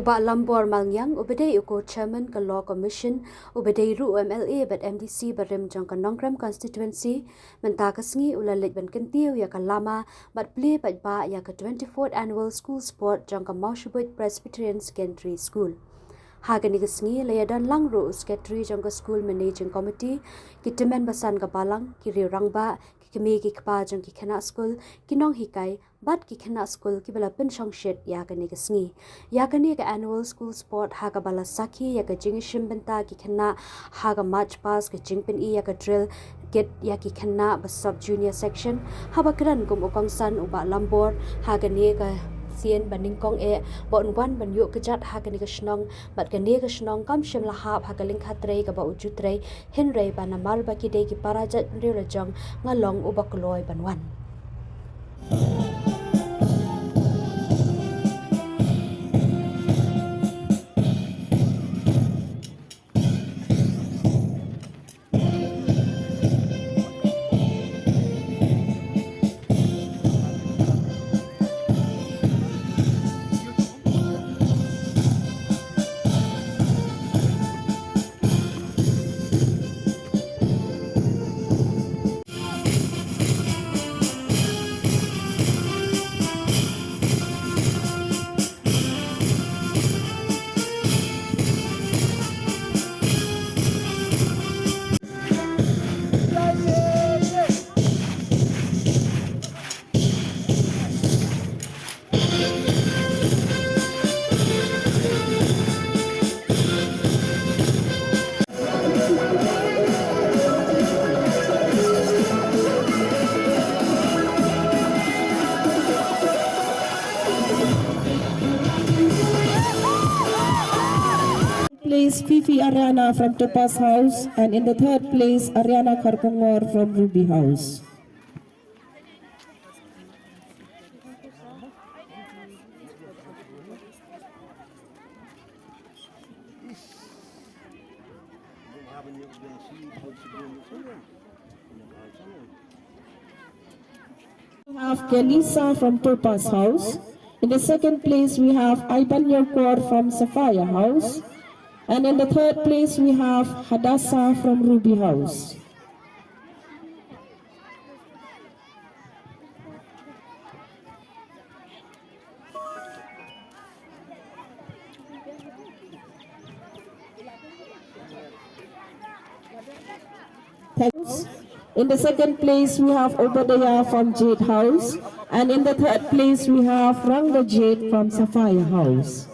Bah Lambor Malnyang ubedai uko chairman ka law commission ubedai ru MLA but MDC barim jong ka Nongkram constituency menta kasngi ulalit ban kentiu ya ka lama but play but ba ya ka 24th annual school sport jong ka Mawshabuit Presbyterian Secondary School. Hagani kasngi layadan langru secretary jong ka school managing committee kitemen basan ka balang kiri rangba kami ki kapa jong ki khana school kinong hikai bat ki khana school ki bala pen shong shet ya kani kasngi ya kani ka annual school sport ha ka bala sakhi ya ka jingishim benta ki khana ha ka march pass ka jingpen ya ka drill get ya ki khana ba sub junior section ha ba kran kum ukong san uba lambor ha kani ka sien baning kong bon wan ban yu kejat ha kani ka shnong bat kani ka shnong kam shem la ha ka ling khatrei ka ba ujutrei henrei ba namal ba ki dei ki parajat re la jong ngalong ubakloi banwan. Place Fifi Ariana from Topaz House, and in the third place Ariana Karpungor from Ruby House. We have Kelisa from Topaz House. In the second place we have Iban Yorkor from Sapphire House. And in the third place we have Hadassah from Ruby House. In the second place we have Obadiah from Jade House. And in the third place we have Ranga Jade from Sapphire House.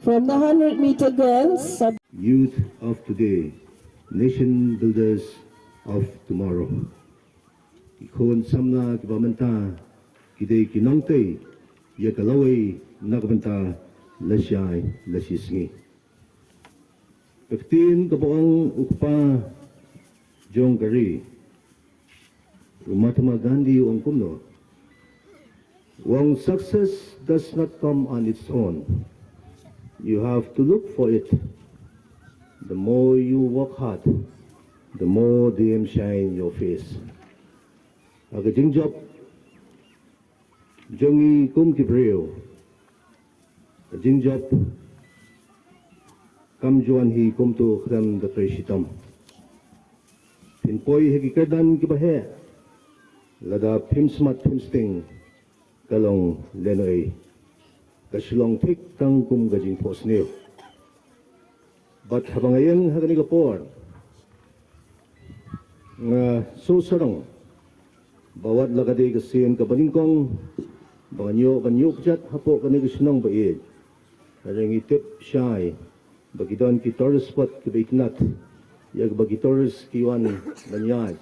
From the 100-meter girls, youth of today, nation builders of tomorrow. Ikon samna kibamenta kidei kinongtei yakalaway nakabenta lasyay lasisngi. Pektin kabuang ukpa jong kari. Mahatma Gandhi ang kumno. Wang success does not come on its own. You have to look for it. The more you work hard, the more them shine your face. Aga jingjop, jongi kum kibreo. The jingjop, kam juan hi kum tu kram the preshitam. Pinpoy hekikadan kibahe, lada pimsmat pimsting, kalong lenoy. Kasilong tik tang kum gajing pos niyo. But habang ngayon hagani kapor, nga susarang, bawat lagadi kasin kabaningkong, banganyo kajat hapo kanigisinong baid. Karang itip siyay, bagidon ki torspot kibaiknat, yag bagitors kiwan banyad,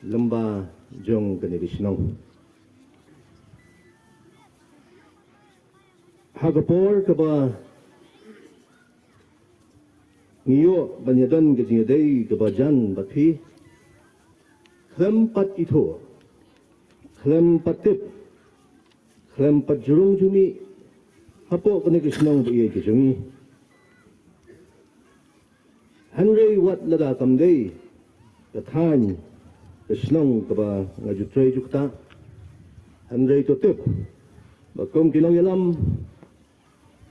lamba jong kanigisinong. Hagapor kaba ngiyo banyadan gajingaday kaba jan batpi klempat ito klempat tip klempat jurung jumi hapo kanikisnong baiye kajungi Henry wat lada kamday kathan kisnong kaba ngajutray jukta Handray to tip. Bakum kinong yalam.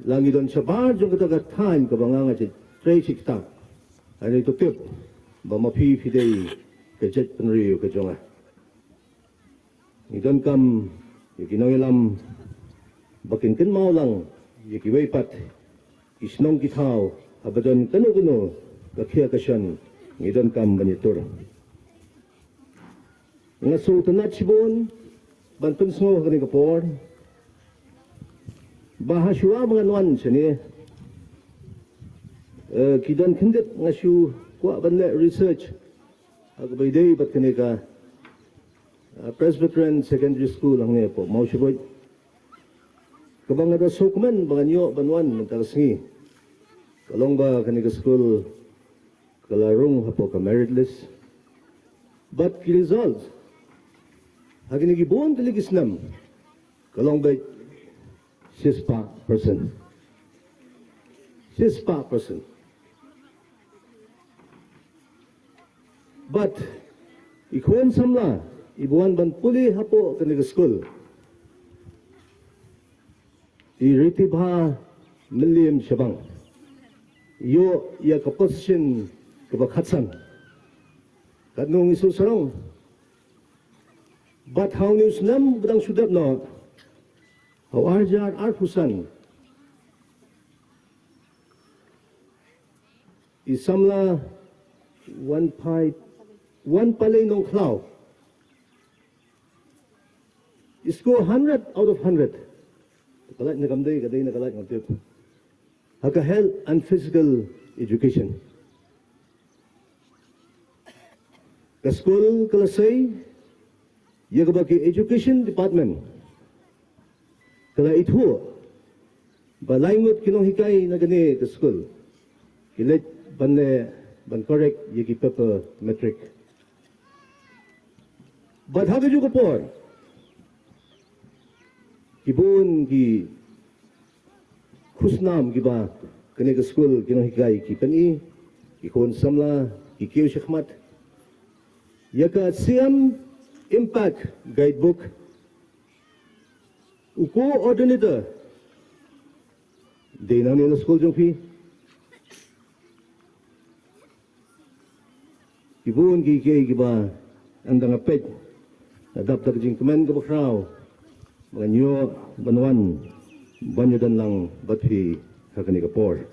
Langi don sabar jong katagat time kabanganga si tray sikta. Handray to tip. Bamapi fidei kajet penriyo kajonga. Idon kam kinong yalam. Bakin kin mau lang. Yakiway pat. Isnong kitaw. Abadon kano kakia kasyan. Idon kam banitur. Nga sultanat sibon, bantun semua kini kapor. Bahasua mga nuan sini. Kidan kindet ngasu kuat benda research. Aku berdei bat kini ka Presbyterian Secondary School ang ni po Mawshabuit. Kabang ada sokmen banganyo banuan mentalasngi. Kalong ba kini ka school kalarong hapo ka meritless. But ki results Hagi nagibon taligis nam. Kalong ba 6%. 6%. But ikuan samla ibuan ban puli hapo kaniga school. Iriti ba million syabang. Yo ya kaposition kabakhatsan. Kadnong isusarong. But how news nam bedang sudat no? How arjar arfusan? Isamla one palay nong cloud. Isko 100 out of 100. Kalat na kamday kaday na kalat ng tip. Haka health and physical education. Ka school kalasay. Ia bagi education department. Kalau itu, balaingot kinong hikay na gani ke school. Kilit ban correct yagi paper metric. But haga juga por. Kibun ki khusnam kiba kani ke school kinong hikay ki pani ki kon samla ki kiyo shakmat. Yaka siam Impact Guidebook Uko Ordinator Di na nila school jong fi Ibun kikay kiba Ang dangapet Adapter jing kemen kabakraw Mga nyo banuan Banyo dan lang batfi Hakani kapor